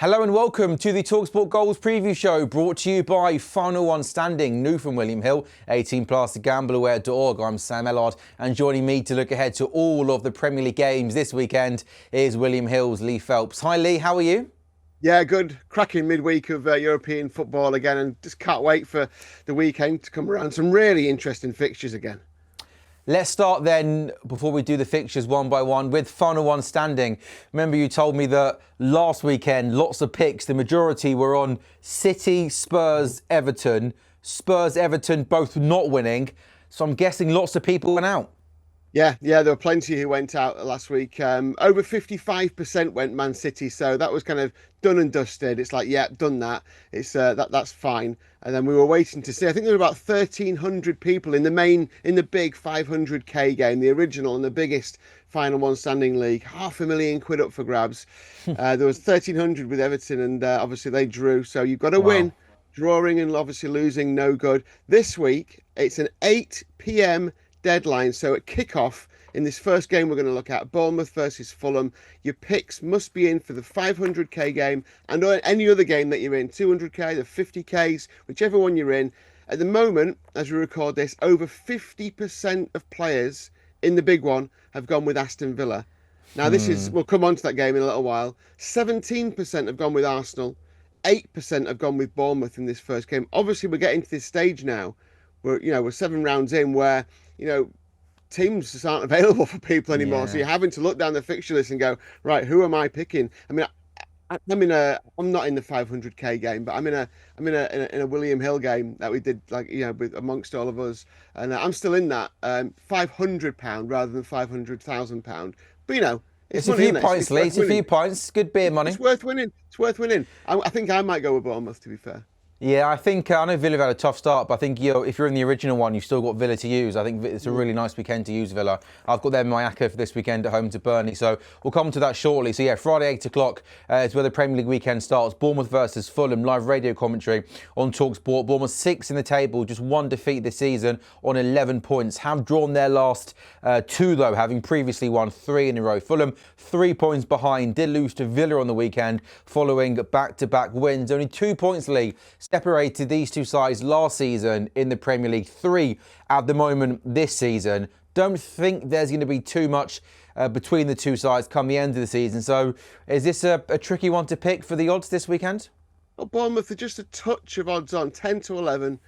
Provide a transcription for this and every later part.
Hello and welcome to the talkSPORT Goals Preview Show, brought to you by Final One Standing, new from William Hill, 18 plus gambleaware.org. I'm Sam Ellard, and joining me to look ahead to all of the Premier League games this weekend is William Hill's Lee Phelps. Hi Lee, how are you? Yeah, good. Cracking midweek of European football again, and just can't wait for the weekend to come around. Some really interesting fixtures again. Let's start then, before we do the fixtures one by one, with Final One Standing. Remember, you told me that last weekend, lots of picks, the majority were on City, Spurs, Everton. Spurs, Everton both not winning, so I'm guessing lots of people went out. Yeah, there were plenty who went out last week. Over 55% went Man City, so that was kind of done and dusted. It's like, yeah, done that. It's that's fine. And then we were waiting to see. I think there were about 1,300 people in the big 500k game, the original and the biggest Final One Standing league. £500,000 up for grabs. There was 1,300 with Everton, and obviously they drew. So you've got to win. Drawing and obviously losing, no good. This week it's an 8 p.m. deadline, so at kickoff in this first game we're going to look at, Bournemouth versus Fulham, your picks must be in for the 500k game and any other game that you're in, 200k, the 50ks, whichever one you're in. At the moment, as we record this, over 50% of players in the big one have gone with Aston Villa. Now we'll come on to that game in a little while. 17% have gone with Arsenal, 8% have gone with Bournemouth in this first game. Obviously we're getting to this stage now where we're 7 rounds in where teams just aren't available for people anymore. Yeah. So you're having to look down the fixture list and go, right, who am I picking? I mean, I'm not in the 500k game, but I'm in a William Hill game that we did, with amongst all of us, and I'm still in that £500 rather than £500,000. But it's a few points, Lee. It's a few points. Good beer money. It's worth winning. I think I might go with Bournemouth, to be fair. Yeah, I think, I know Villa have had a tough start, but I think if you're in the original one, you've still got Villa to use. I think it's a really nice weekend to use Villa. I've got them in my ACCA for this weekend at home to Burnley, so we'll come to that shortly. So yeah, Friday 8 o'clock is where the Premier League weekend starts. Bournemouth versus Fulham, live radio commentary on talkSPORT. Bournemouth 6th in the table, just 1 defeat this season on 11 points. Have drawn their last 2 though, having previously won 3 in a row. Fulham 3 points behind, did lose to Villa on the weekend following back-to-back wins. Only 2 points, Lee, separated these two sides last season in the Premier League, 3 at the moment this season. Don't think there's going to be too much between the two sides come the end of the season. So is this a tricky one to pick for the odds this weekend? Well, Bournemouth are just a touch of odds on, 10 to 11.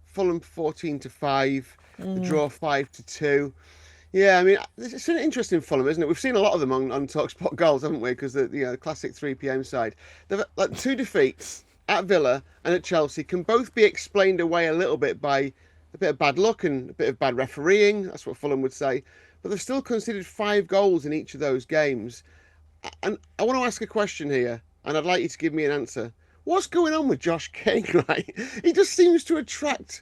Fulham 14 to 5, the draw 5 to 2. Yeah, I mean, it's an interesting Fulham, isn't it? We've seen a lot of them on talkSPORT Goals, haven't we? Because the classic 3 p.m. side. They've like 2 defeats at Villa and at Chelsea can both be explained away a little bit by a bit of bad luck and a bit of bad refereeing. That's what Fulham would say. But they've still conceded 5 goals in each of those games. And I want to ask a question here, and I'd like you to give me an answer. What's going on with Josh King, right? He just seems to attract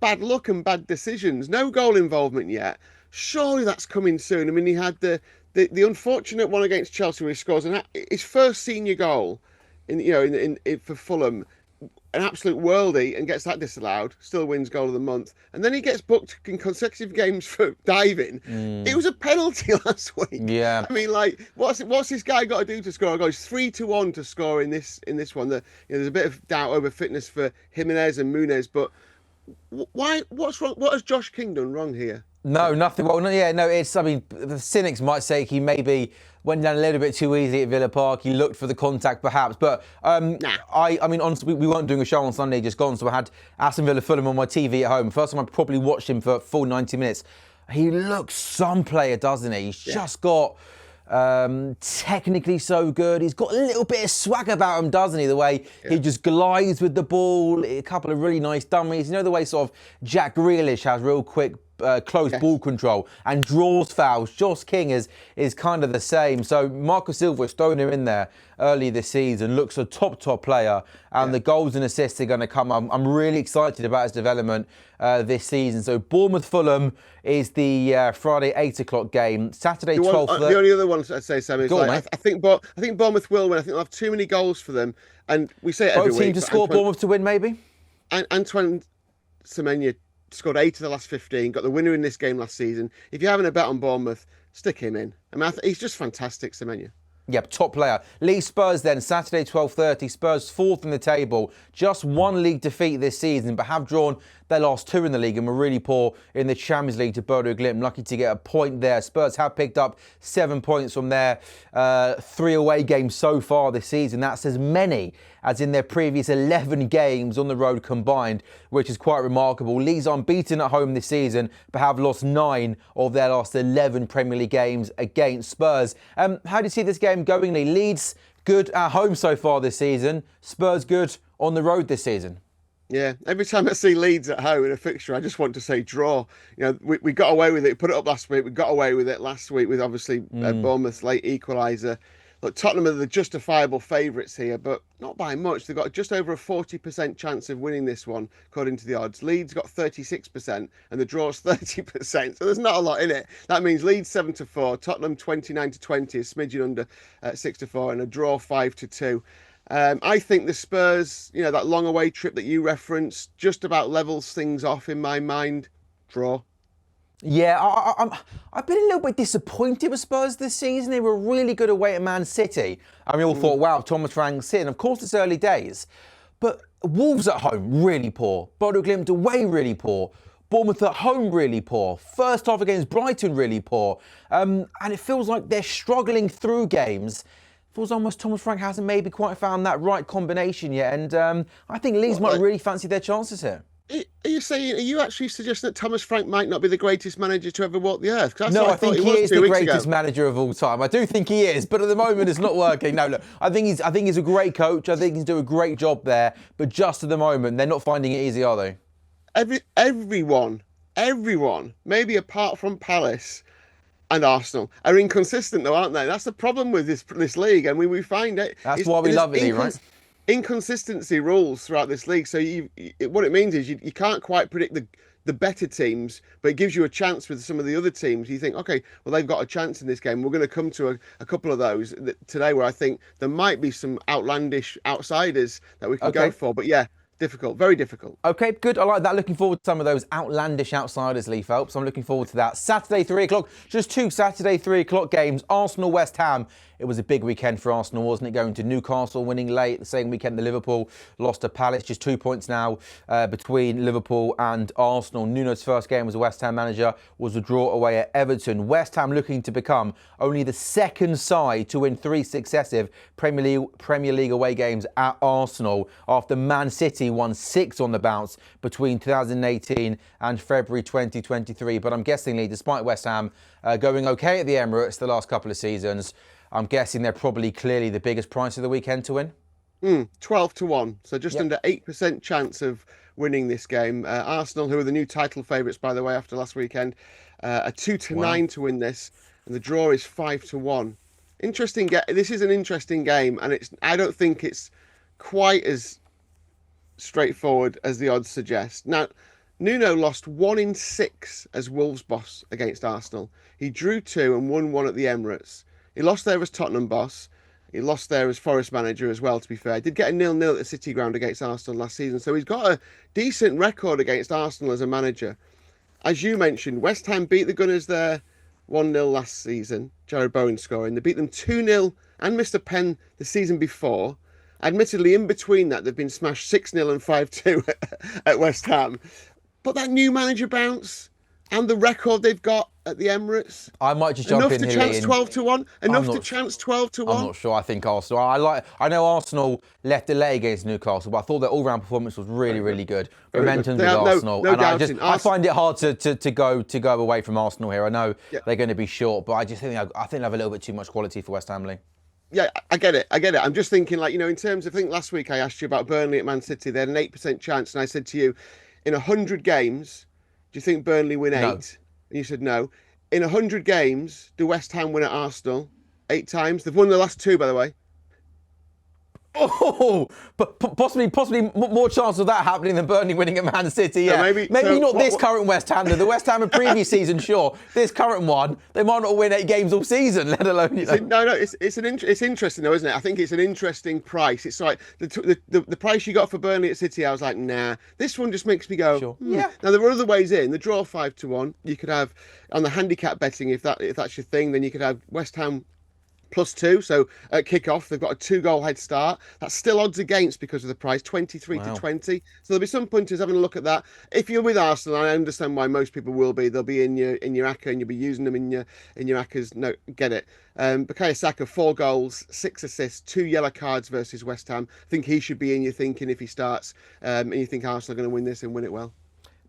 bad luck and bad decisions. No goal involvement yet. Surely that's coming soon. I mean, he had the unfortunate one against Chelsea where he scores his first senior goal for Fulham, an absolute worldie, and gets that disallowed. Still wins goal of the month, and then he gets booked in consecutive games for diving. It was a penalty last week. Yeah, I mean, what's this guy got to do to score a goal? He's 3-1 to score in this one. There's a bit of doubt over fitness for Jimenez and Muniz, but why? What's wrong? What has Josh King done wrong here? No, nothing. Well, it's. I mean, the cynics might say he maybe went down a little bit too easy at Villa Park. He looked for the contact, perhaps. But I mean, honestly, we weren't doing a show on Sunday just gone, so I had Aston Villa Fulham on my TV at home. First time I probably watched him for full 90 minutes. He looks some player, doesn't he? He's just got technically so good. He's got a little bit of swag about him, doesn't he? The way he just glides with the ball, a couple of really nice dummies. The way sort of Jack Grealish has real quick close ball control and draws fouls. Josh King is kind of the same. So Marco Silva has thrown him in there early this season, looks a top player, and the goals and assists are going to come. I'm really excited about his development this season. So Bournemouth Fulham is the Friday 8 o'clock game. Saturday 12th. The only other one I'd say, Sam, is I think Bournemouth will win. I think they'll have too many goals for them, and we say it every week. Both teams to score, Bournemouth to win, maybe. And Antoine Semenyo scored 8 of the last 15, got the winner in this game last season. If you're having a bet on Bournemouth, stick him in. I mean, he's just fantastic, Semenyo. Yep, top player. Leeds Spurs then, Saturday 12:30. Spurs fourth in the table. Just one league defeat this season, but have drawn their last two in the league and were really poor in the Champions League to Bodo Glimt. Lucky to get a point there. Spurs have picked up 7 points from their 3 away games so far this season. That's as many as in their previous 11 games on the road combined, which is quite remarkable. Leeds are unbeaten at home this season, but have lost 9 of their last 11 Premier League games against Spurs. How do you see this game going, Lee? Leeds good at home so far this season. Spurs good on the road this season. Yeah, every time I see Leeds at home in a fixture, I just want to say draw. You know, we got away with it. We put it up last week. We got away with it last week with obviously Bournemouth's late equaliser. Look, Tottenham are the justifiable favourites here, but not by much. They've got just over a 40% chance of winning this one, according to the odds. Leeds got 36%, and the draw's 30%. So there's not a lot in it. That means Leeds 7-4, Tottenham 29-20, a smidgen under 6-4, and a draw 5-2. I think the Spurs, you know, that long away trip that you referenced, just about levels things off in my mind. Draw. Yeah, I've been a little bit disappointed with Spurs this season. They were really good away at Man City. And we all thought, wow, Thomas Frank's in. Of course, it's early days. But Wolves at home, really poor. Bodo Glimt away, really poor. Bournemouth at home, really poor. First half against Brighton, really poor. And it feels like they're struggling through games. Feels almost Thomas Frank hasn't maybe quite found that right combination yet. And I think Leeds might really fancy their chances here. Are you actually suggesting that Thomas Frank might not be the greatest manager to ever walk the earth? No, I think he is the greatest manager of all time. I do think he is, but at the moment it's not working. No, look, I think he's a great coach. I think he's doing a great job there, but just at the moment they're not finding it easy, are they? Everyone, maybe apart from Palace and Arsenal, are inconsistent though, aren't they? That's the problem with this league. I mean, we find it. That's why we love it, right? Inconsistency rules throughout this league. So what it means is you can't quite predict the better teams, but it gives you a chance with some of the other teams. You think, okay, well, they've got a chance in this game. We're going to come to a couple of those today where I think there might be some outlandish outsiders that we can go for. But yeah, difficult, very difficult. Okay, good. I like that. Looking forward to some of those outlandish outsiders, Lee Phelps. I'm looking forward to that. Saturday, 3 o'clock. Just 2 Saturday, 3 o'clock games. Arsenal, West Ham. It was a big weekend for Arsenal, wasn't it? Going to Newcastle, winning late. The same weekend, the Liverpool lost to Palace. Just 2 points now between Liverpool and Arsenal. Nuno's first game as a West Ham manager was a draw away at Everton. West Ham looking to become only the second side to win 3 successive Premier League away games at Arsenal after Man City won 6 on the bounce between 2018 and February 2023. But I'm guessing, Lee, despite West Ham going okay at the Emirates the last couple of seasons, I'm guessing they're probably clearly the biggest price of the weekend to win. 12-1, so just under 8% chance of winning this game. Arsenal, who are the new title favourites, by the way, after last weekend, are 2-9 to win this, and the draw is 5-1. Interesting. This is an interesting game, and I don't think it's quite as straightforward as the odds suggest. Now, Nuno lost 1 in 6 as Wolves boss against Arsenal. He drew 2 and won 1 at the Emirates. He lost there as Tottenham boss. He lost there as Forest manager as well, to be fair. He did get a 0-0 at the City Ground against Arsenal last season. So he's got a decent record against Arsenal as a manager. As you mentioned, West Ham beat the Gunners there 1-0 last season. Jared Bowen scoring. They beat them 2-0 and missed a pen the season before. Admittedly, in between that, they've been smashed 6-0 and 5-2 at West Ham. But that new manager bounce and the record they've got at the Emirates. I might just jump in here. Enough to chance 12-1. Enough to chance 12-1. I'm not sure. I think Arsenal. I know Arsenal left a late against Newcastle, but I thought their all-round performance was really, really good. Momentum with Arsenal, and I find it hard to go away from Arsenal here. I know they're going to be short, but I think they have a little bit too much quality for West Ham. Yeah, I get it. I'm just thinking, in terms of, I think last week I asked you about Burnley at Man City. They had an 8% chance, and I said to you, in 100 games, do you think Burnley win 8? No. And you said no. In 100 games, do West Ham win at Arsenal 8 times? They've won the last 2, by the way. Oh, but possibly more chance of that happening than Burnley winning at Man City. Yeah, so maybe not this current West Ham. The West Ham of previous season, sure. This current one, they might not win 8 games all season, let alone. It's interesting though, isn't it? I think it's an interesting price. It's like the price you got for Burnley at City. I was like, nah. This one just makes me go. Sure. Yeah. Now there are other ways in. The draw 5-1. You could have on the handicap betting if that's your thing. Then you could have West Ham +2. So at kick-off, they've got a 2-goal head start. That's still odds against because of the price, 23 to 20. So there'll be some punters having a look at that. If you're with Arsenal, and I understand why most people will be, they'll be in your ACCA and you'll be using them in your ACCAs. No, get it. Bukayo Saka, 4 goals, 6 assists, 2 yellow cards versus West Ham. I think he should be in your thinking if he starts, and you think Arsenal are going to win this and win it well.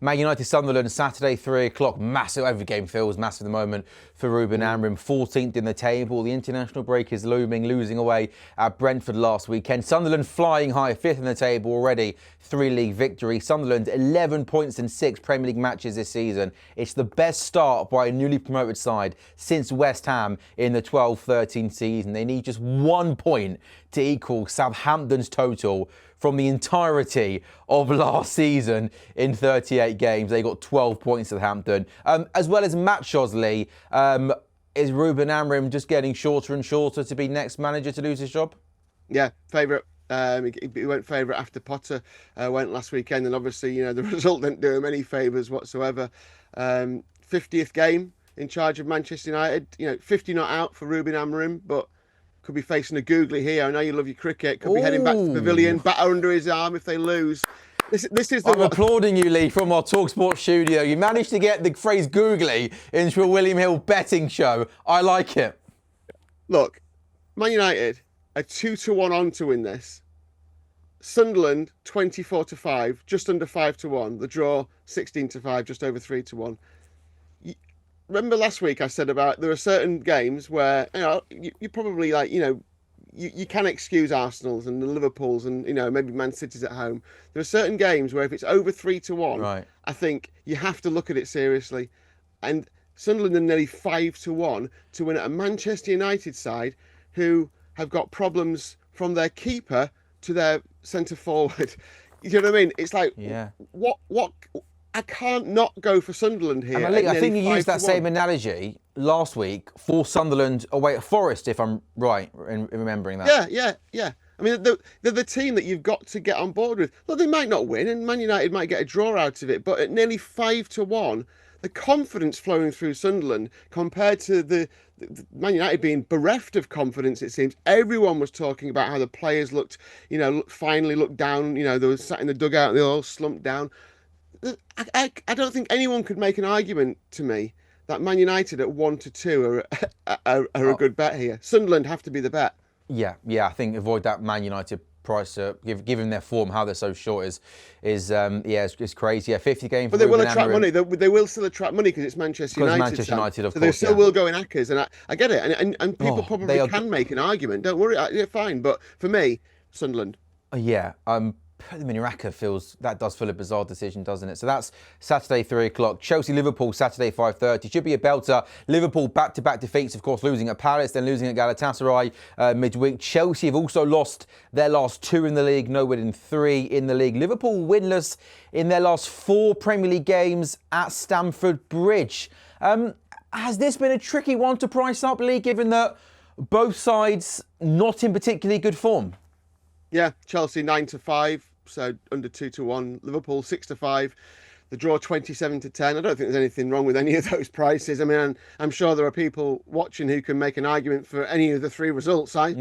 Man United Sunderland, Saturday, 3 o'clock. Massive. Every game feels massive at the moment for Ruben Amorim. 14th in the table. The international break is looming, losing away at Brentford last weekend. Sunderland flying high, 5th in the table already. 3 league victories. Sunderland, 11 points in 6 Premier League matches this season. It's the best start by a newly promoted side since West Ham in the 12-13 season. They need just 1 point to equal Southampton's total from the entirety of last season in 38 games. They got 12 points at Southampton. As well as matches, Lee, is Ruben Amorim just getting shorter and shorter to be next manager to lose his job? Yeah, favourite. He went favourite after Potter went last weekend, and obviously, the result didn't do him any favours whatsoever. 50th game in charge of Manchester United. 50 not out for Ruben Amorim, but could be facing a googly here. I know you love your cricket. Could be heading back to the pavilion, batter under his arm if they lose. This is the. I'm applauding you, Lee, from our talkSPORT studio. You managed to get the phrase googly into a William Hill betting show. I like it. Look, Man United are 2-1 on to win this. Sunderland 24-5, just under 5-1. The draw 16-5, just over 3-1. Remember last week I said about there are certain games where you probably you can excuse Arsenal's and the Liverpool's and maybe Man City's at home. There are certain games where if it's over 3-1, right, I think you have to look at it seriously. And Sunderland are nearly 5-1 to win at a Manchester United side who have got problems from their keeper to their centre forward. You know what I mean? It's like, what? I can't not go for Sunderland here. And I think you used that same analogy last week for Sunderland away at Forest, if I'm right in remembering that. Yeah. I mean, they're the team that you've got to get on board with. Look, they might not win, and Man United might get a draw out of it, but at nearly 5-1, the confidence flowing through Sunderland compared to the Man United being bereft of confidence, it seems. Everyone was talking about how the players looked, finally looked down. They were sat in the dugout and they all slumped down. I don't think anyone could make an argument to me that Man United at 1-2 are a good bet here. Sunderland have to be the bet. Yeah. I think avoid that Man United price. Given their form, how they're so short is it's crazy. Yeah, 50 games. But they will attract money. They will still attract money because it's Manchester United. Manchester United, of so course. They still will go in ACCAs, and I get it. And people probably can make an argument. Don't worry, fine. But for me, Sunderland. Put them in your ACCA that does feel a bizarre decision, doesn't it? So that's Saturday, 3 o'clock. Chelsea-Liverpool, Saturday, 5:30. Should be a belter. Liverpool back-to-back defeats, of course, losing at Palace, then losing at Galatasaray midweek. Chelsea have also lost their last 2 in the league, no win in 3 in the league. Liverpool winless in their last 4 Premier League games at Stamford Bridge. Has this been a tricky one to price up, Lee, given that both sides not in particularly good form? Yeah, Chelsea 9-5. So under 2-1, Liverpool 6-5, the draw 27-10. I don't think there's anything wrong with any of those prices. I mean, I'm sure there are people watching who can make an argument for any of the 3 results. I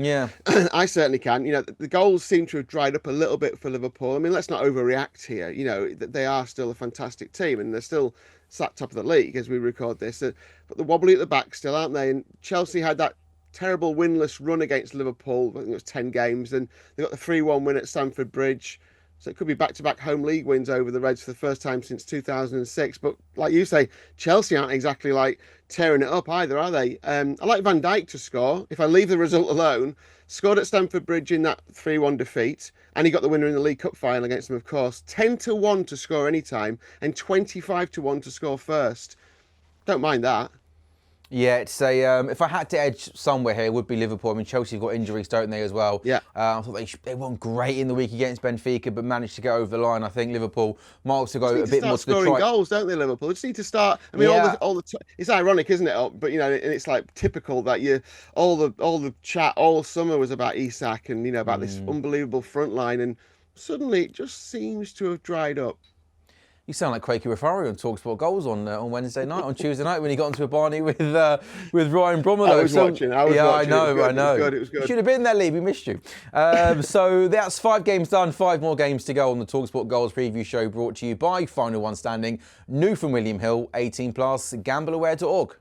certainly can. The goals seem to have dried up a little bit for Liverpool. I mean, let's not overreact here. They are still a fantastic team and they're still sat top of the league as we record this. But they're wobbly at the back still, aren't they? And Chelsea had that terrible winless run against Liverpool. I think it was 10 games. And they got the 3-1 win at Stamford Bridge. So it could be back-to-back home league wins over the Reds for the first time since 2006. But like you say, Chelsea aren't exactly tearing it up either, are they? I like Van Dijk to score. If I leave the result alone, scored at Stamford Bridge in that 3-1 defeat. And he got the winner in the League Cup final against them, of course. 10-1 to score any time and 25-1 to score first. Don't mind that. Yeah, it's if I had to edge somewhere here, it would be Liverpool. I mean, Chelsea have got injuries, don't they, as well? Yeah. I thought they won great in the week against Benfica, but managed to get over the line. I think Liverpool might also go a bit more to the scoring goals, don't they, Liverpool? They just need to start. I mean, it's ironic, isn't it? But and it's like typical that all the chat all summer was about Isak and about this unbelievable front line, and suddenly it just seems to have dried up. You sound like Quakey Rafari on talkSPORT Goals on Wednesday night, on Tuesday night when he got into a Barney with Ryan Bromwell. I was watching. I know. It was good. You should have been there, Lee. We missed you. So that's 5 games done, 5 more games to go on the talkSPORT Goals preview show, brought to you by Final One Standing, new from William Hill, 18 plus, gambleaware.org.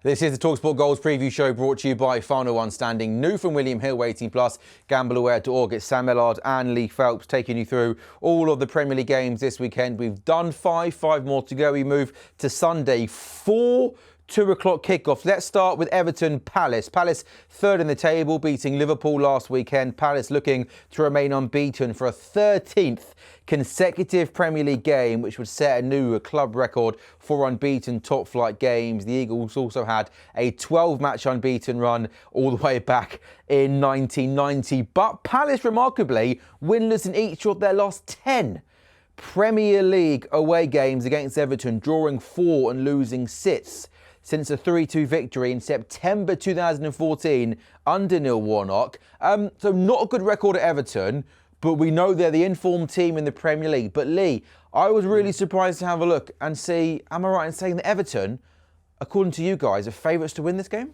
This is the talkSPORT Goals preview show, brought to you by Final One Standing, new from William Hill, 18 plus, gambleaware.org. It's Sam Ellard and Lee Phelps taking you through all of the Premier League games this weekend. We've done 5 more to go. We move to Sunday, 4 2 o'clock kickoff. Let's start with Everton Palace. Palace third in the table, beating Liverpool last weekend. Palace looking to remain unbeaten for a 13th consecutive Premier League game, which would set a new club record for unbeaten top flight games. The Eagles also had a 12-match unbeaten run all the way back in 1990. But Palace, remarkably, winless in each of their last 10 Premier League away games against Everton, drawing 4 and losing 6. Since a 3-2 victory in September 2014 under Neil Warnock. So not a good record at Everton, but we know they're the informed team in the Premier League. But Lee, I was really surprised to have a look and see, am I right in saying that Everton, according to you guys, are favourites to win this game?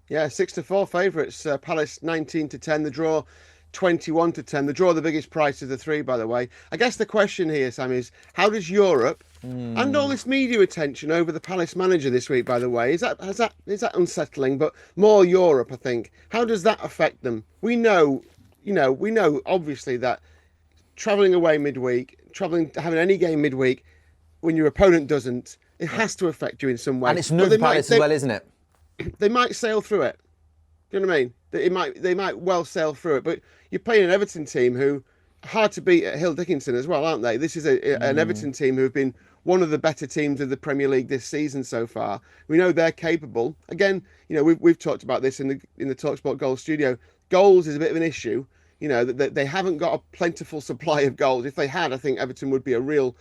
Yeah, 6-4 favourites. Palace 19-10, the draw 21-10. The draw the biggest price of the 3, by the way. I guess the question here, Sam, is how does Europe and all this media attention over the Palace manager this week, by the way, is that unsettling? But more Europe, I think. How does that affect them? We know obviously that travelling away midweek, having any game midweek, when your opponent doesn't, it has to affect you in some way. And it's new for Palace as well, isn't it? They might sail through it. Do you know what I mean? They might well sail through it, but you're playing an Everton team who are hard to beat at Hill Dickinson as well, aren't they? This is an Everton team who've been one of the better teams of the Premier League this season so far. We know they're capable. Again, we've talked about this in the talkSPORT Goals studio. Goals is a bit of an issue. That they haven't got a plentiful supply of goals. If they had, I think Everton would be a real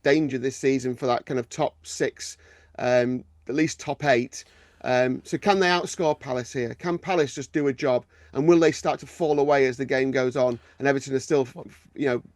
danger this season for that kind of top 6, at least top 8. So can they outscore Palace here? Can Palace just do a job? And will they start to fall away as the game goes on? And Everton are still,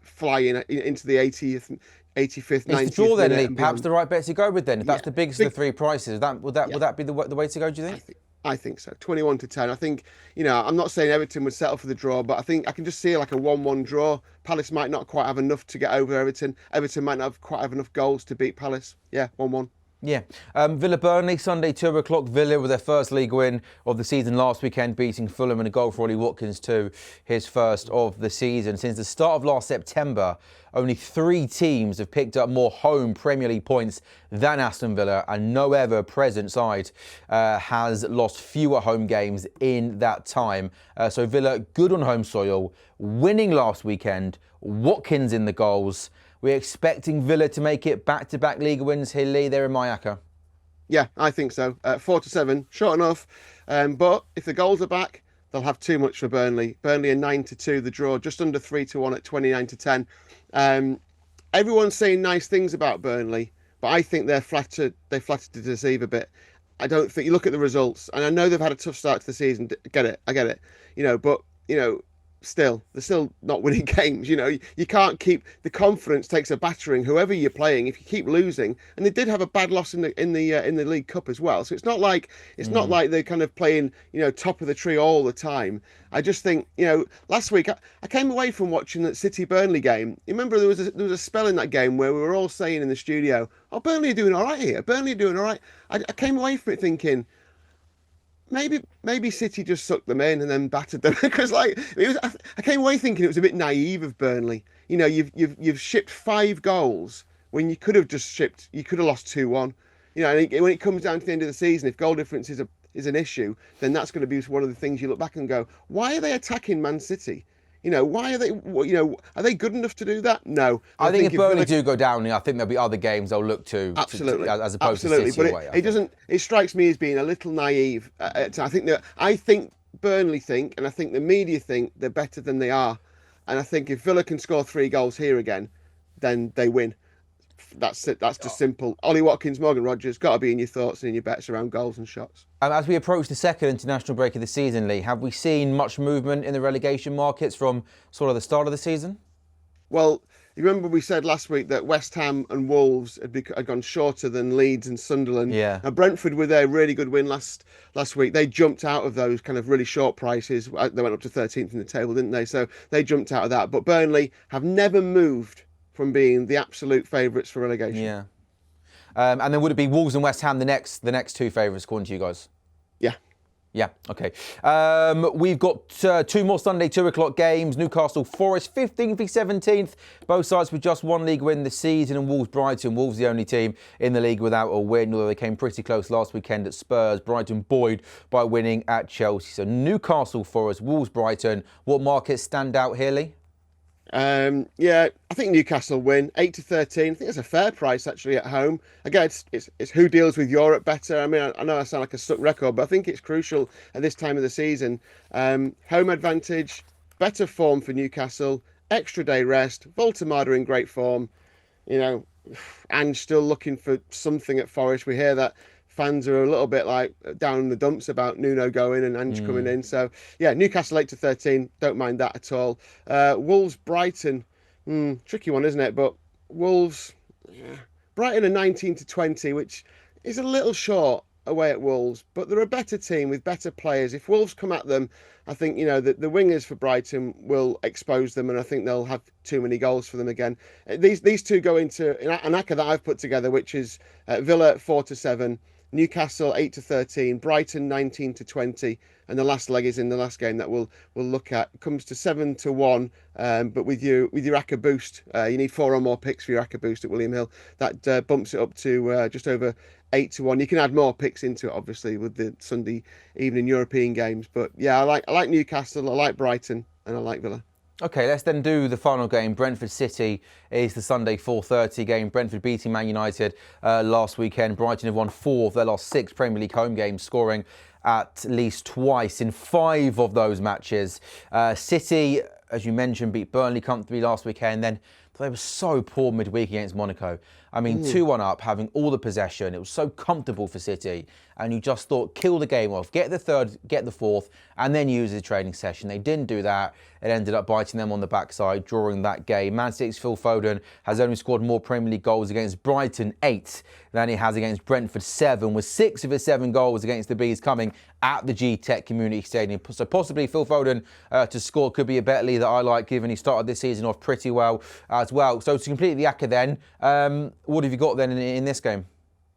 flying into the 80th, 85th, 90th. It's the draw then, Lee. Perhaps the right bet to go with then. If that's the biggest of the 3 prices, would that be the way to go? Do you think? I think so. 21-10. I think, I'm not saying Everton would settle for the draw, but I think I can just see like a 1-1 draw. Palace might not quite have enough to get over Everton. Everton might not quite have enough goals to beat Palace. Yeah, 1-1. Yeah. Villa-Burnley, Sunday, 2 o'clock. Villa with their first league win of the season last weekend, beating Fulham, and a goal for Ollie Watkins too, his first of the season. Since the start of last September, only 3 teams have picked up more home Premier League points than Aston Villa, and no ever present side has lost fewer home games in that time. So Villa, good on home soil, winning last weekend, Watkins in the goals. We're expecting Villa to make it back-to-back league wins here, Lee. They're in Mayaka. Yeah, I think so. 4-7, short enough. But if the goals are back, they'll have too much for Burnley. Burnley are 9-2, the draw, just under 3-1 at 29-10. Everyone's saying nice things about Burnley, but I think they flattered to deceive a bit. I don't think, you look at the results, and I know they've had a tough start to the season. I get it. But they're still not winning games. You can't keep, the confidence takes a battering whoever you're playing if you keep losing. And they did have a bad loss in the League Cup as well. So it's not like they're kind of playing top of the tree all the time. I just think last week I came away from watching that City Burnley game. You remember there was a spell in that game where we were all saying in the studio, "Oh, Burnley are doing all right here. Burnley are doing all right." I came away from it thinking, Maybe City just sucked them in and then battered them because I came away thinking it was a bit naive of Burnley. You've shipped 5 goals when you could have lost 2-1. And when it comes down to the end of the season, if goal difference is an issue, then that's going to be one of the things you look back and go, why are they attacking Man City? Why are they? Are they good enough to do that? No. I think if Burnley do go down, I think there'll be other games they'll look to. Absolutely, as opposed to City away. It doesn't. It strikes me as being a little naive. I think Burnley think, and I think the media think they're better than they are. And I think if Villa can score 3 goals here again, then they win. That's it. That's just simple. Ollie Watkins, Morgan Rogers, got to be in your thoughts and in your bets around goals and shots. As we approach the second international break of the season, Lee, have we seen much movement in the relegation markets from sort of the start of the season? Well, you remember we said last week that West Ham and Wolves had gone shorter than Leeds and Sunderland. Yeah. Now, Brentford, with their really good win last week, they jumped out of those kind of really short prices. They went up to 13th in the table, didn't they? So they jumped out of that. But Burnley have never moved from being the absolute favourites for relegation. Yeah. And then would it be Wolves and West Ham the next two favourites, according to you guys? Yeah. Yeah, okay. We've got 2 more Sunday 2 o'clock games. Newcastle Forest, 15th v 17th. Both sides with just 1 league win this season. And Wolves Brighton. Wolves the only team in the league without a win, although they came pretty close last weekend at Spurs. Brighton buoyed by winning at Chelsea. So Newcastle Forest, Wolves Brighton. What markets stand out here, Lee? Yeah, I think Newcastle win 8-13. I think that's a fair price actually at home. Again, it's who deals with Europe better. I mean, I know I sound like a stuck record, but I think it's crucial at this time of the season. Home advantage, better form for Newcastle, extra day rest. Voltemada in great form, and still looking for something at Forest. We hear that fans are a little bit like down in the dumps about Nuno going and Ange coming in. So yeah, Newcastle 8-13, don't mind that at all. Wolves Brighton, tricky one, isn't it? But Wolves, Brighton are 19-20, which is a little short away at Wolves, but they're a better team with better players. If Wolves come at them, I think the wingers for Brighton will expose them, and I think they'll have too many goals for them again. These two go into an ACCA that I've put together, which is Villa 4-7. Newcastle 8-13, Brighton 19-20, and the last leg is in the last game that we'll look at. It comes to 7-1, but with your ACCA boost, you need 4 or more picks for your ACCA boost at William Hill. That bumps it up to just over 8-1. You can add more picks into it, obviously, with the Sunday evening European games. But yeah, I like Newcastle, I like Brighton, and I like Villa. Okay, let's then do the final game. Brentford City is the Sunday 4:30 game. Brentford beating Man United last weekend. Brighton have won 4 of their last 6 Premier League home games, scoring at least twice in 5 of those matches. City, as you mentioned, beat Burnley comfortably last weekend. Then they were so poor midweek against Monaco. I mean, 2-1 up, having all the possession. It was so comfortable for City. And you just thought, kill the game off, get the third, get the fourth, and then use the training session. They didn't do that. It ended up biting them on the backside during that game. Man City's Phil Foden has only scored more Premier League goals against Brighton, 8, than he has against Brentford, 7, with 6 of his 7 goals against the Bees coming at the G-Tech Community Stadium. So possibly Phil Foden to score could be a bet, Lee, that I like, given he started this season off pretty well as well. So to complete the ACCA then, what have you got then in this game?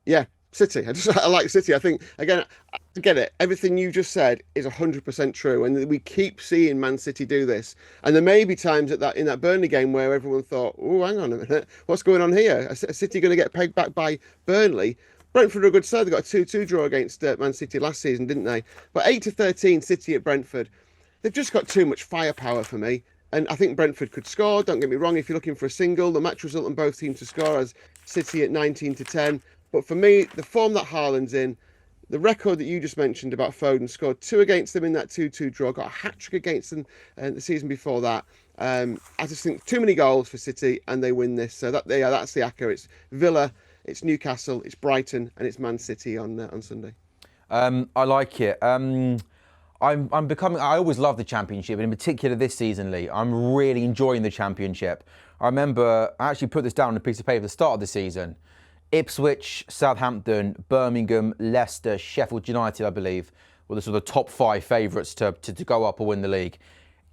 Yeah, City. I like City. I think, again, I get it. Everything you just said is 100% true. And we keep seeing Man City do this. And there may be times in that Burnley game where everyone thought, oh, hang on a minute, what's going on here? Are City going to get pegged back by Burnley? Brentford are a good side. They got a 2-2 draw against Man City last season, didn't they? But 8-13 City at Brentford. They've just got too much firepower for me. And I think Brentford could score. Don't get me wrong. If you're looking for a single, the match result on both teams to score as City at 19-10. But for me, the form that Haaland's in, the record that you just mentioned about Foden, scored 2 against them in that 2-2 draw, got a hat-trick against them the season before that. I just think too many goals for City, and they win this. So that's the ACCA. It's Villa, it's Newcastle, it's Brighton, and it's Man City on Sunday. I like it. I always love the Championship, and in particular this season, Lee, I'm really enjoying the Championship. I remember, I actually put this down on a piece of paper at the start of the season. Ipswich, Southampton, Birmingham, Leicester, Sheffield United, I believe, were the sort of top 5 favourites to go up or win the league.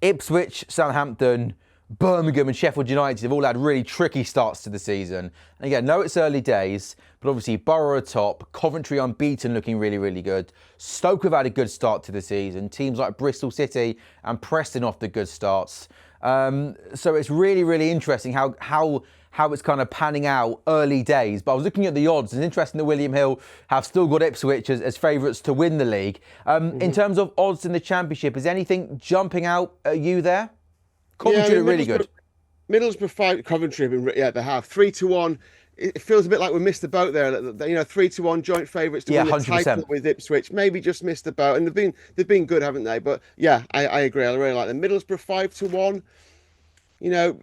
Ipswich, Southampton, Birmingham and Sheffield United have all had really tricky starts to the season. And again, no, it's early days, but obviously Borough atop, Coventry unbeaten, looking really, really good. Stoke have had a good start to the season. Teams like Bristol City and Preston off the good starts. So it's really, really interesting how it's kind of panning out early days. But I was looking at the odds. It's interesting that William Hill have still got Ipswich as favourites to win the league. In terms of odds in the Championship, is anything jumping out at you there? Coventry are really good. Middlesbrough 5, Coventry have been, they have 3-1. It feels a bit like we missed the boat there. 3-1 joint favourites to win the 100%. title with Ipswich. Maybe just missed the boat, and they've been good, haven't they? But yeah, I agree. I really like them. Middlesbrough 5-1. You know,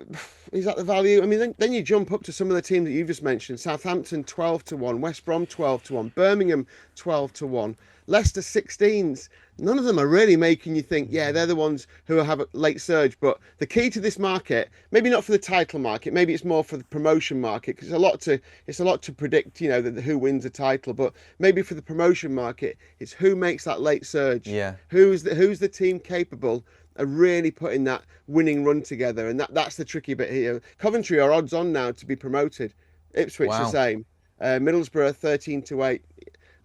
is that the value? I mean, then you jump up to some of the teams that you've just mentioned. Southampton 12-1, West Brom 12-1, Birmingham 12-1, Leicester 16s. None of them are really making you think, yeah, they're the ones who have a late surge. But the key to this market, maybe not for the title market, maybe it's more for the promotion market, because it's a lot to predict, you know, who wins a title. But maybe for the promotion market, it's who makes that late surge. Yeah. Who's the team capable are really putting that winning run together, and that's the tricky bit here. Coventry are odds on now to be promoted. Ipswich the same. Middlesbrough 13-8.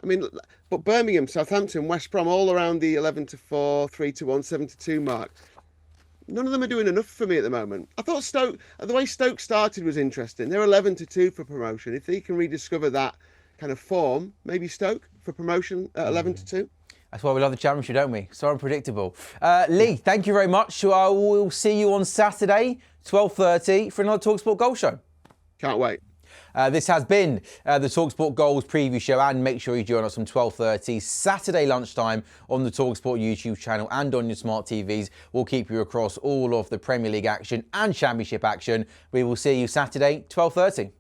I mean, but Birmingham, Southampton, West Brom all around the 11-4, 3-1, 7-2 mark. None of them are doing enough for me at the moment. I thought the way Stoke started was interesting. They're 11-2 for promotion. If they can rediscover that kind of form, maybe Stoke for promotion at 11-2. That's why we love the Championship, don't we? So unpredictable. Lee, thank you very much. We'll see you on Saturday, 12:30, for another talkSPORT Goal Show. Can't wait. This has been the talkSPORT Goals preview show, and make sure you join us from 12:30 Saturday lunchtime on the talkSPORT YouTube channel and on your smart TVs. We'll keep you across all of the Premier League action and Championship action. We will see you Saturday, 12:30.